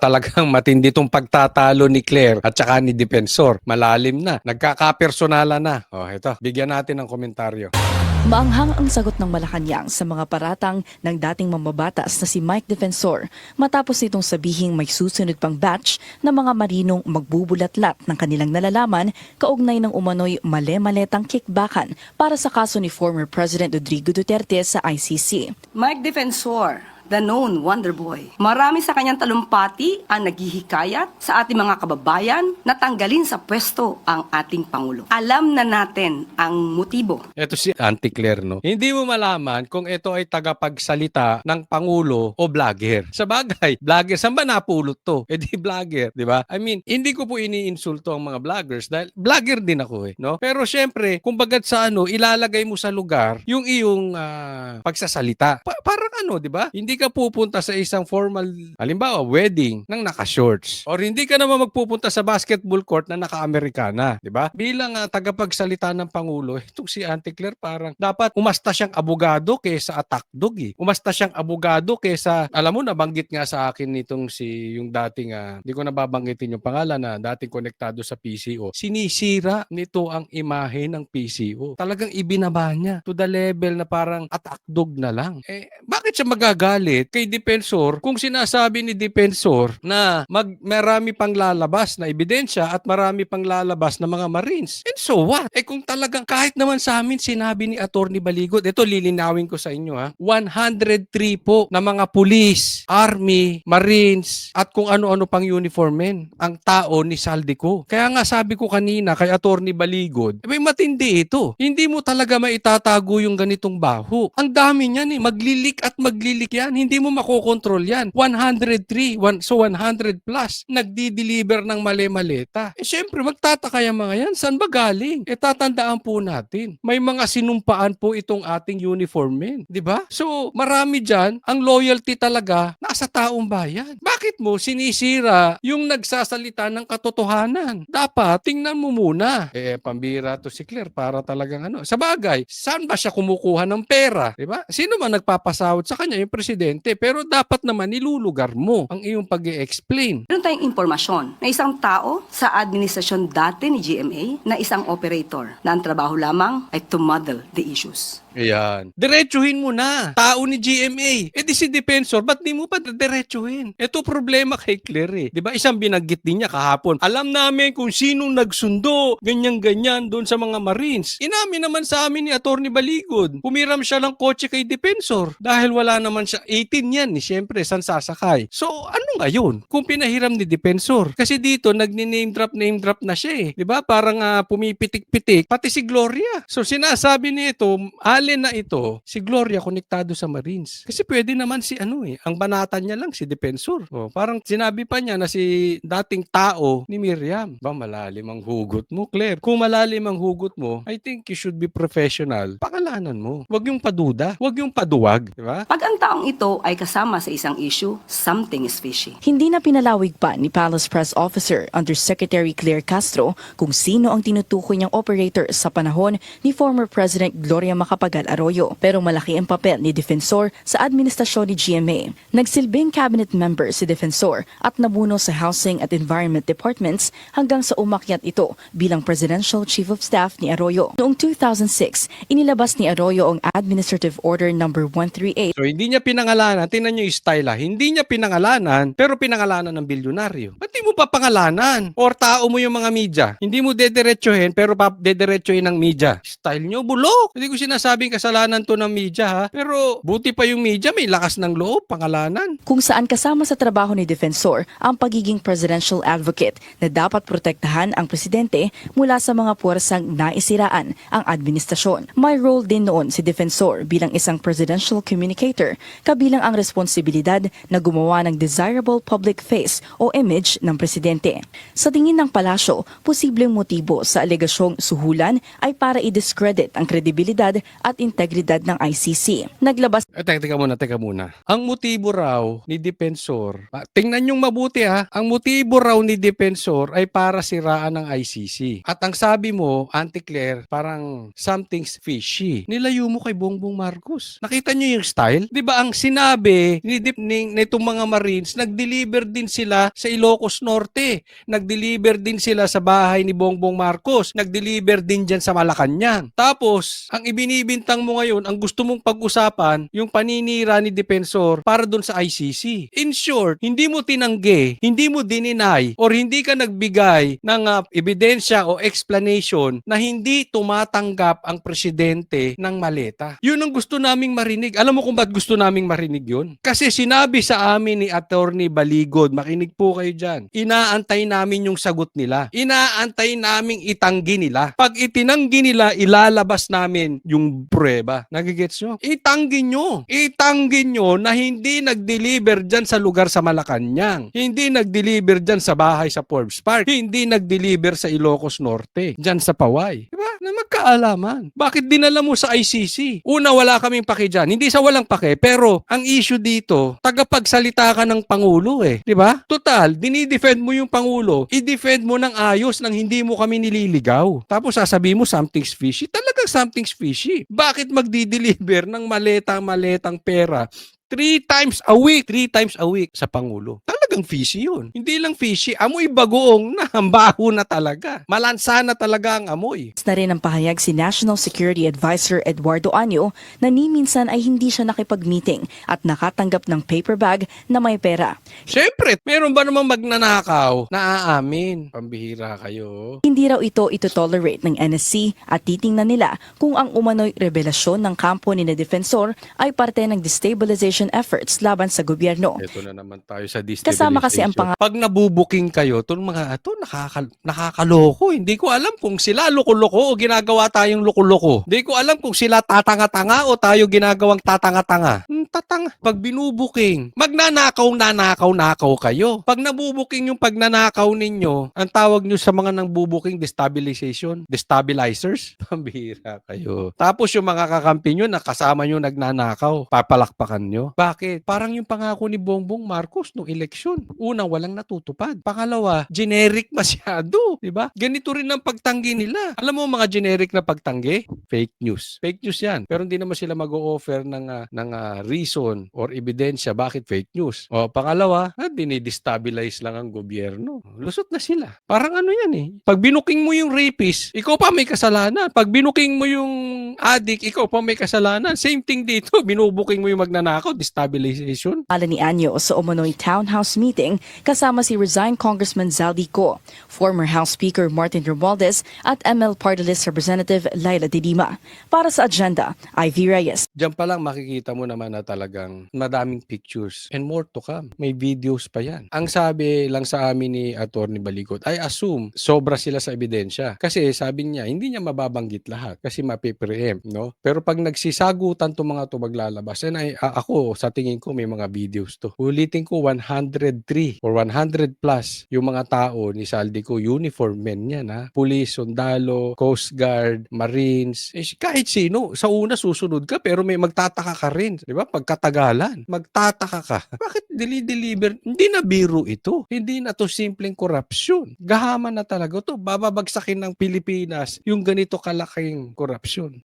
Talagang matindi tong pagtatalo ni Claire at saka ni Defensor. Malalim na. Nagkakapersonala na. Ito. Bigyan natin ng komentaryo. Maanghang ang sagot ng Malacanang sa mga paratang ng dating mamabatas na si Mike Defensor matapos itong sabihing may susunod pang batch na mga marinong magbubulatlat ng kanilang nalalaman kaugnay ng umano'y male-maletang kickbackan para sa kaso ni former President Rodrigo Duterte sa ICC. Mike Defensor, the known Wonder Boy. Marami sa kanyang talumpati ang naghihikayat sa ating mga kababayan na tanggalin sa pwesto ang ating Pangulo. Alam na natin ang motibo. Ito si Auntie Claire, no? Hindi mo malaman kung ito ay tagapagsalita ng Pangulo o vlogger. Sa bagay, vlogger, saan ba napulot to? Di vlogger, di ba? I mean, hindi ko po iniinsulto ang mga vloggers dahil vlogger din ako no? Pero syempre, kung bagat sa ilalagay mo sa lugar yung iyong pagsasalita. Parang di ba? Hindi ka pupunta sa isang formal, halimbawa, wedding ng naka-shorts. Or hindi ka naman magpupunta sa basketball court na naka-Amerikana, di ba? Bilang tagapagsalita ng Pangulo, itong si Auntie Claire parang dapat umasta siyang abogado kaysa attack dog Umasta siyang abogado kaysa, alam mo, nabanggit nga sa akin nitong yung dating, hindi ko nababanggitin yung pangalan na dating konektado sa PCO. Sinisira nito ang imahe ng PCO. Talagang ibinaba niya to the level na parang attack dog na lang. Bakit siya magagalit kay Defensor kung sinasabi ni Defensor na marami pang lalabas na ebidensya at marami pang lalabas na mga Marines? And so what? Kung talagang kahit naman sa amin sinabi ni Atty. Baligod, ito lilinawin ko sa inyo 103 po na mga pulis, army, Marines at kung ano-ano pang uniform men ang tao ni Saldico. Kaya nga sabi ko kanina kay Atty. Baligod, may matindi ito. Hindi mo talaga maitatago yung ganitong baho. Ang dami niyan maglilik at maglilik yan. Hindi mo makokontrol yan. 103, so 100 plus, nagdi-deliver ng mali-maleta. Siyempre, magtataka yung mga yan. Saan ba galing? Tatandaan po natin. May mga sinumpaan po itong ating uniform men. Di ba? So, marami dyan, ang loyalty talaga nasa taong bayan. Bakit mo sinisira yung nagsasalita ng katotohanan? Dapat, tingnan mo muna. Pambira to si Claire para talagang Sa bagay, saan ba siya kumukuha ng pera? Di ba? Sino man nagpapasahod sa kanya? Yung presidente. Pero dapat naman nilulugar mo ang iyong pag-i-explain. Meron tayong impormasyon na isang tao sa administrasyon dati ni GMA na isang operator na ang trabaho lamang ay to muddle the issues. Ayan. Diretsuhin mo na. Tao ni GMA. Di si Defensor, ba't di mo pa diretsuhin? Ito problema kay Claire Di ba? Isang binanggit din niya kahapon. Alam namin kung sinong nagsundo, ganyan-ganyan doon sa mga Marines. Inamin naman sa amin ni Atty. Baligod. Pumiram siya ng kotse kay Defensor. Dahil wala naman siya. 18 yan. Siyempre, saan sasakay? So, ano ngayon? Kung pinahiram ni Defensor. Kasi dito, name drop na siya Di ba? Parang pumipitik-pitik. Pati si Gloria. So, sinasabi nito, alin na ito, si Gloria konektado sa Marines. Kasi pwede naman si ang banatan niya lang si Defensor. Parang sinabi pa niya na si dating tao ni Miriam. Ba, malalim ang hugot mo, Claire. Kung malalim ang hugot mo, I think you should be professional. Pakalanan mo. Huwag yung paduda. Huwag yung paduwag. Di ba? Pag ang taong ito ay kasama sa isang issue, something is fishy. Hindi na pinalawig pa ni Palace Press Officer Undersecretary Claire Castro kung sino ang tinutukoy niyang operator sa panahon ni former President Gloria Macapagal Arroyo. Pero malaki ang papel ni Defensor sa administrasyon ni GMA. Nagsilbing cabinet member si Defensor at nabuno sa Housing at Environment Departments hanggang sa umakyat ito bilang Presidential Chief of Staff ni Arroyo. Noong 2006, inilabas ni Arroyo ang Administrative Order No. 138. So, hindi niya pinangalanan. Tingnan niyo yung style Hindi niya pinangalanan, pero pinangalanan ng bilyonaryo. Ba't di mo pa pangalanan? Or tao mo yung mga media. Hindi mo dediretsuhin, pero dediretsuhin ng media. Style niyo, bulok. Hindi ko sinasabing kasalanan to ng media Pero buti pa yung media, may lakas ng loob, pangalanan. Kung saan kasama sa trabaho ni Defensor ang pagiging presidential advocate na dapat protektahan ang presidente mula sa mga puwersang naisiraan ang administrasyon. May role din noon si Defensor bilang isang presidential communicator, kabilang ang responsibilidad na gumawa ng desirable public face o image ng ng presidente. Sa tingin ng palasyo, posibleng motibo sa alegasyong suhulan ay para i-discredit ang kredibilidad at integridad ng ICC. Naglabas Teka muna. Ang motibo raw ni Defensor, tingnan yung mabuti ang motibo raw ni Defensor ay para siraan ng ICC. At ang sabi mo, Auntie Claire, parang something's fishy. Nilayo mo kay Bongbong Marcos. Nakita nyo yung style? Di ba ang sinabi nitong mga Marines, nag-deliver din sila sa Ilocos Norte. Nag-deliver din sila sa bahay ni Bongbong Marcos. Nag-deliver din dyan sa Malacanang. Tapos, ang ibinibintang mo ngayon, ang gusto mong pag-usapan, yung paninira ni Defensor para dun sa ICC. In short, hindi mo tinanggi, hindi mo dininay, or hindi ka nagbigay ng ebidensya o explanation na hindi tumatanggap ang presidente ng maleta. Yun ang gusto naming marinig. Alam mo kung ba't gusto naming marinig yun? Kasi sinabi sa amin ni Attorney Baligod, makinig po kayo dyan, inaantay namin yung sagot nila. Inaantay naming itanggi nila. Pag itinanggi nila, ilalabas namin yung prueba. Nagigets nyo? Itanggi nyo. Itanggi nyo na hindi nag-deliver dyan sa lugar sa Malacanang. Hindi nag-deliver dyan sa bahay sa Forbes Park. Hindi nag-deliver sa Ilocos Norte. Dyan sa Paway. Diba? Na magkaalaman. Bakit dinala mo sa ICC? Una, wala kaming pake dyan. Hindi sa walang pake, pero ang issue dito, tagapagsalita ka ng Pangulo Di ba? Total, dinidefend mo yung Pangulo, i-defend mo ng ayos nang hindi mo kami nililigaw. Tapos sasabihin mo something's fishy. Talagang something's fishy. Bakit magdi-deliver ng maletang pera 3 times a week sa Pangulo? Talagang fishy yun. Hindi lang fishy, amoy bagoong na, baho na talaga. Malansa na talaga ang amoy. na rin ang pahayag si National Security Advisor Eduardo Anyo na ni minsan ay hindi siya nakipag-meeting at nakatanggap ng paper bag na may pera. Siyempre, meron ba namang magnanakaw na aamin? Pambihira kayo. Hindi raw ito ito-tolerate ng NSC at titingnan nila kung ang umano'y revelasyon ng kampo ni na Defensor ay parte ng destabilization efforts laban sa gobyerno. Ito na naman tayo sa destabilization. Kasama kasi ang Pag nabubuking kayo, itong mga ito nakakaloko. Hindi ko alam kung sila loko-loko o ginagawa tayong loko-loko. Hindi ko alam kung sila tatanga-tanga o tayo ginagawang tatanga-tanga. Tatanga. Pag binubuking, magnanakaw kayo. Pag nabubuking yung pagnanakaw ninyo, ang tawag nyo sa mga nang bubuking destabilizers. Pambihira kayo. Tapos yung mga kakampi nyo na kasama nyo nagnanakaw, papalakpakan nyo. Bakit? Parang yung pangako ni Bongbong Marcos nung eleksyon. Una, walang natutupad. Pangalawa, generic masyado. Diba? Ganito rin ang pagtanggi nila. Alam mo mga generic na pagtanggi? Fake news. Fake news yan. Pero hindi naman sila mag-o-offer ng reason or ebidensya bakit fake news. O pangalawa, dinidestabilize lang ang gobyerno. Lusot na sila. Parang ano yan Pag binuking mo yung rapist, ikaw pa may kasalanan. Pag binuking mo yung addict, ikaw pa may kasalanan. Same thing dito. Binubuking mo yung magnanakaw, destabilization. Pala ni Anyo sa Umunoy Town House meeting kasama si resigned Congressman Zaldico, former House Speaker Martin Romualdez at ML Party List Representative Laila de Lima. Para sa agenda, Ivy Reyes. Diyan pa lang makikita mo naman na talagang madaming pictures and more to come. May videos pa yan. Ang sabi lang sa amin ni Attorney Baligod, I assume sobra sila sa ebidensya. Kasi sabi niya, hindi niya mababanggit lahat kasi mapipreempt, no? Pero pag nagsisagutan to mga to maglalabas, and ako sa tingin ko may mga videos to. Ulitin ko 103 or 100 plus yung mga tao ni Saldico, uniform men yan Police, sundalo, Coast Guard, Marines, kahit sino. Sa una susunod ka pero may magtataka ka rin. Di ba? Pagkatagalan, magtataka ka. Bakit deliver? Hindi na biro ito. Hindi na to simpleng korupsyon. Gahaman na talaga to. Bababagsakin ng Pilipinas yung ganito kalaking korupsyon.